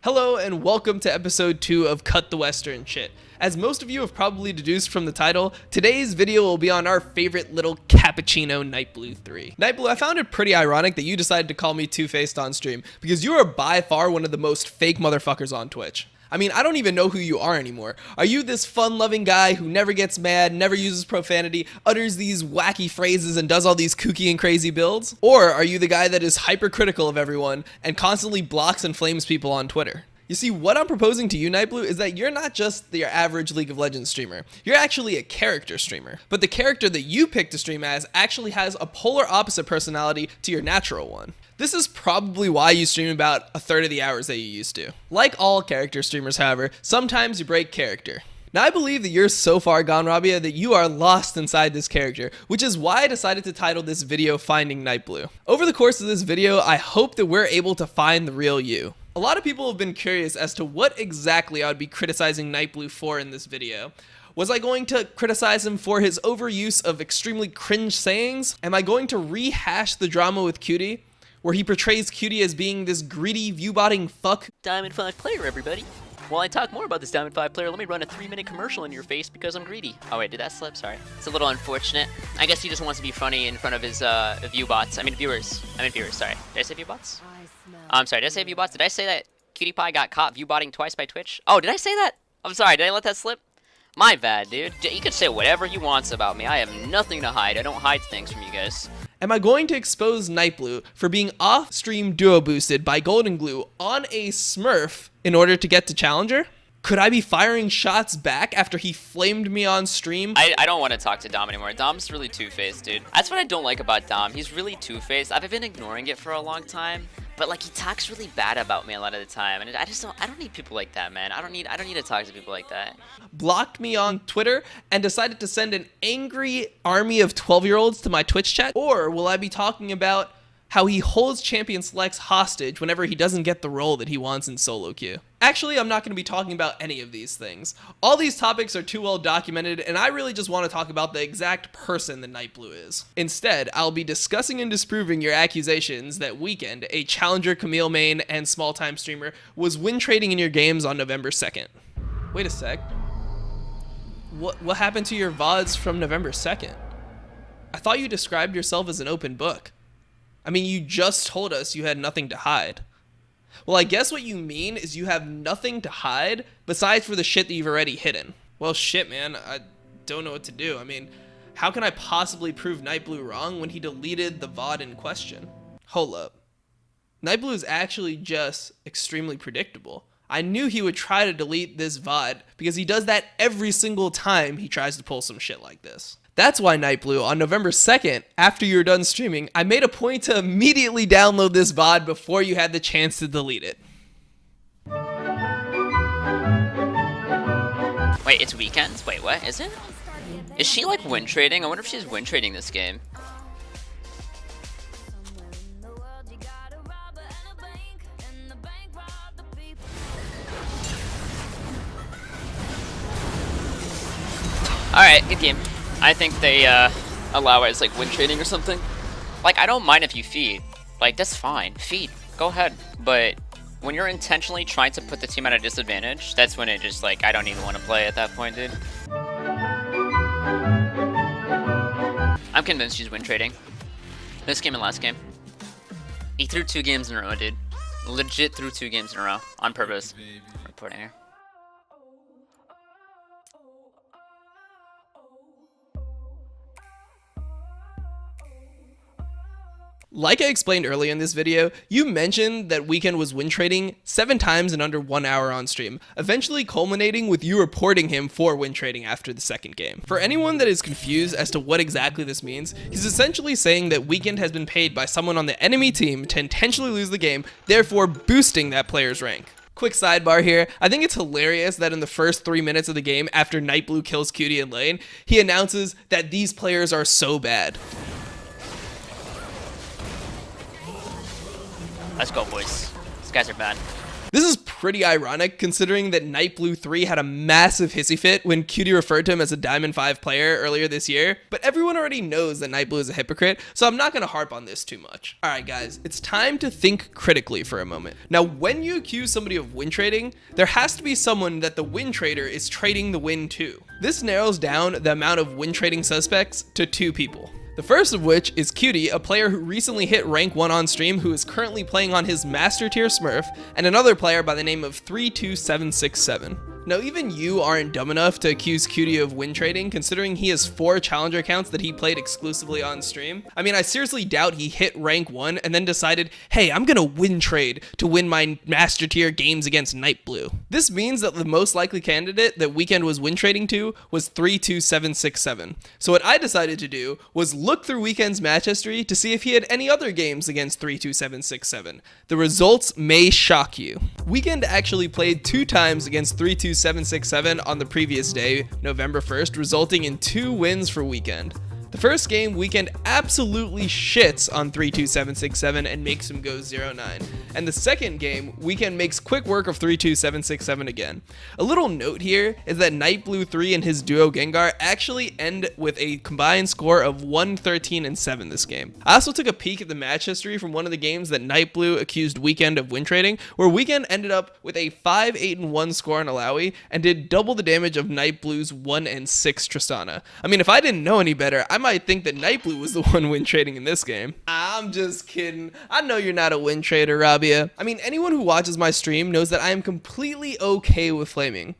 Hello and welcome to episode 2 of Cut the Western Shit. As most of you have probably deduced from the title, today's video will be on our favorite little cappuccino NIGHTBLUE3. NIGHTBLUE, I found it pretty ironic that you decided to call me two-faced on stream, because you are by far one of the most fake motherfuckers on Twitch. I mean, I don't even know who you are anymore. Are you this fun-loving guy who never gets mad, never uses profanity, utters these wacky phrases, and does all these kooky and crazy builds? Or are you the guy that is hypercritical of everyone and constantly blocks and flames people on Twitter? You see, what I'm proposing to you, NIGHTBLUE, is that you're not just your average League of Legends streamer. You're actually a character streamer. But the character that you pick to stream as actually has a polar opposite personality to your natural one. This is probably why you stream about a third of the hours that you used to. Like all character streamers, however, sometimes you break character. Now, I believe that you're so far gone, Rabia, that you are lost inside this character, which is why I decided to title this video Finding NIGHTBLUE. Over the course of this video, I hope that we're able to find the real you. A lot of people have been curious as to what exactly I would be criticizing NIGHTBLUE for in this video. Was I going to criticize him for his overuse of extremely cringe sayings? Am I going to rehash the drama with Cutie, where he portrays Cutie as being this greedy, view-botting fuck? Diamond 5 player, everybody. While I talk more about this Diamond 5 player, let me run a 3-minute commercial in your face because I'm greedy. Oh wait, did that slip? Sorry. It's a little unfortunate. I guess he just wants to be funny in front of his viewers. Sorry. Did I say viewbots? I'm sorry, did I say viewbots? Did I say that Cutie Pie got caught viewbotting twice by Twitch? Oh, did I say that? I'm sorry, did I let that slip? My bad, dude. You can say whatever you want about me. I have nothing to hide. I don't hide things from you guys. Am I going to expose NIGHTBLUE for being off-stream duo boosted by Golden Glue on a Smurf in order to get to Challenger? Could I be firing shots back after he flamed me on stream? I don't want to talk to Dom anymore. Dom's really two-faced, dude. That's what I don't like about Dom. He's really two-faced. I've been ignoring it for a long time, but like he talks really bad about me a lot of the time, and I don't need people like that, man. I don't need to talk to people like that. Blocked me on Twitter and decided to send an angry army of 12-year-olds to my Twitch chat? Or will I be talking about how he holds champion selects hostage whenever he doesn't get the role that he wants in solo queue? Actually, I'm not going to be talking about any of these things. All these topics are too well documented, and I really just want to talk about the exact person that NIGHTBLUE is. Instead, I'll be discussing and disproving your accusations that Weekend, a Challenger Camille main and small-time streamer, was win trading in your games on November 2nd. Wait a sec. What happened to your VODs from November 2nd? I thought you described yourself as an open book. I mean, you just told us you had nothing to hide. Well, I guess what you mean is you have nothing to hide besides for the shit that you've already hidden. Well, shit, man. I don't know what to do. I mean, how can I possibly prove NIGHTBLUE wrong when he deleted the VOD in question? Hold up. NIGHTBLUE is actually just extremely predictable. I knew he would try to delete this VOD because he does that every single time he tries to pull some shit like this. That's why NIGHTBLUE, on November 2nd, after you're done streaming, I made a point to immediately download this VOD before you had the chance to delete it. Wait, it's Weekend? Wait, what? Is it? Is she like win trading? I wonder if she's win trading this game. Alright, good game. I think they allow it as like win trading or something. Like, I don't mind if you feed. Like, that's fine. Feed. Go ahead. But when you're intentionally trying to put the team at a disadvantage, that's when it just like, I don't even want to play at that point, dude. I'm convinced she's win trading. This game and last game. He threw 2 games in a row, dude. Legit threw 2 games in a row. On purpose. Reporting here. Like I explained earlier in this video, you mentioned that Weekend was win trading 7 times in under 1 hour on stream, eventually culminating with you reporting him for win trading after the 2nd game. For anyone that is confused as to what exactly this means, he's essentially saying that Weekend has been paid by someone on the enemy team to intentionally lose the game, therefore boosting that player's rank. Quick sidebar here, I think it's hilarious that in the first 3 minutes of the game after NIGHTBLUE kills Cutie in lane, he announces that these players are so bad. Let's go, boys. These guys are bad. This is pretty ironic considering that NIGHTBLUE3 had a massive hissy fit when Cutie referred to him as a Diamond 5 player earlier this year, but everyone already knows that NIGHTBLUE is a hypocrite, so I'm not going to harp on this too much. Alright guys, it's time to think critically for a moment. Now when you accuse somebody of win trading, there has to be someone that the win trader is trading the win to. This narrows down the amount of win trading suspects to 2 people. The first of which is Cutie, a player who recently hit rank 1 on stream who is currently playing on his master tier smurf, and another player by the name of 32767. Now even you aren't dumb enough to accuse Cutie of win trading considering he has 4 challenger accounts that he played exclusively on stream. I mean, I seriously doubt he hit rank 1 and then decided, hey, I'm gonna win trade to win my master tier games against NIGHTBLUE. This means that the most likely candidate that Weekend was win trading to was 32767. So what I decided to do was look through Weekend's match history to see if he had any other games against 32767. The results may shock you. Weekend actually played 2 times against 32767 on the previous day, November 1st, resulting in 2 wins for Weekend. The first game, Weekend absolutely shits on 32767 and makes him go 0-9. And the second game, Weekend makes quick work of 32767 again. A little note here is that NIGHTBLUE3 and his duo Gengar actually end with a combined score of 113-7 this game. I also took a peek at the match history from one of the games that NIGHTBLUE accused Weekend of win trading, where Weekend ended up with a 5-8-1 score on Alawi and did double the damage of NIGHTBLUE's 1-6 Tristana. I mean, if I didn't know any better, I might think that NIGHTBLUE was the one win trading in this game. I'm just kidding. I know you're not a win trader, Rabia. I mean, anyone who watches my stream knows that I am completely okay with flaming.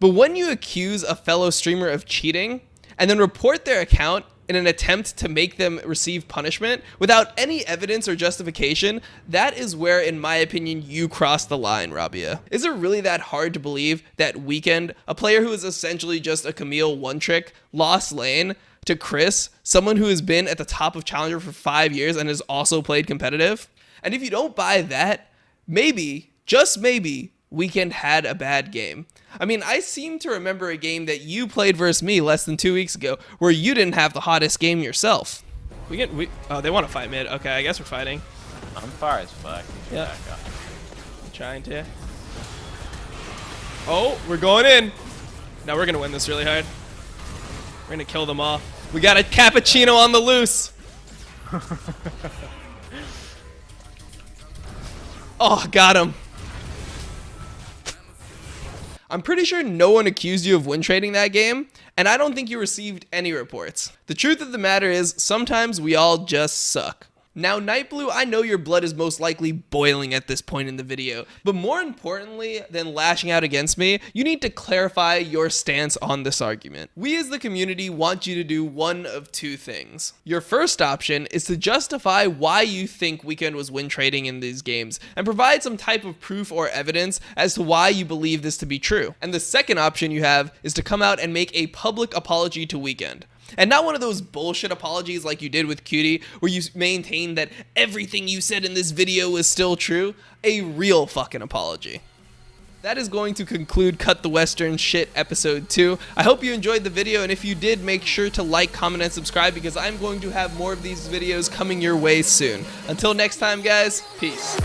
But when you accuse a fellow streamer of cheating and then report their account in an attempt to make them receive punishment without any evidence or justification, that is where, in my opinion, you cross the line, Rabia. Is it really that hard to believe that Weekend, a player who is essentially just a Camille one-trick, lost lane to Chris, someone who has been at the top of Challenger for 5 years and has also played competitive? And if you don't buy that, maybe, just maybe, Weekend had a bad game. I mean, I seem to remember a game that you played versus me less than 2 weeks ago where you didn't have the hottest game yourself. Oh, they want to fight mid. Okay, I guess we're fighting. I'm far as fuck. Yeah. Trying to. Oh, we're going in. Now we're going to win this really hard. We're going to kill them all. We got a cappuccino on the loose. Oh, got him. I'm pretty sure no one accused you of win trading that game, and I don't think you received any reports. The truth of the matter is, sometimes we all just suck. Now, NIGHTBLUE, I know your blood is most likely boiling at this point in the video, but more importantly than lashing out against me, you need to clarify your stance on this argument. We as the community want you to do one of 2 things. Your first option is to justify why you think Weekend was win trading in these games, and provide some type of proof or evidence as to why you believe this to be true. And the second option you have is to come out and make a public apology to Weekend. And not one of those bullshit apologies like you did with Cutie, where you maintain that everything you said in this video is still true. A real fucking apology. That is going to conclude Cut the Western Shit episode 2. I hope you enjoyed the video, and if you did, make sure to like, comment, and subscribe because I'm going to have more of these videos coming your way soon. Until next time, guys, peace.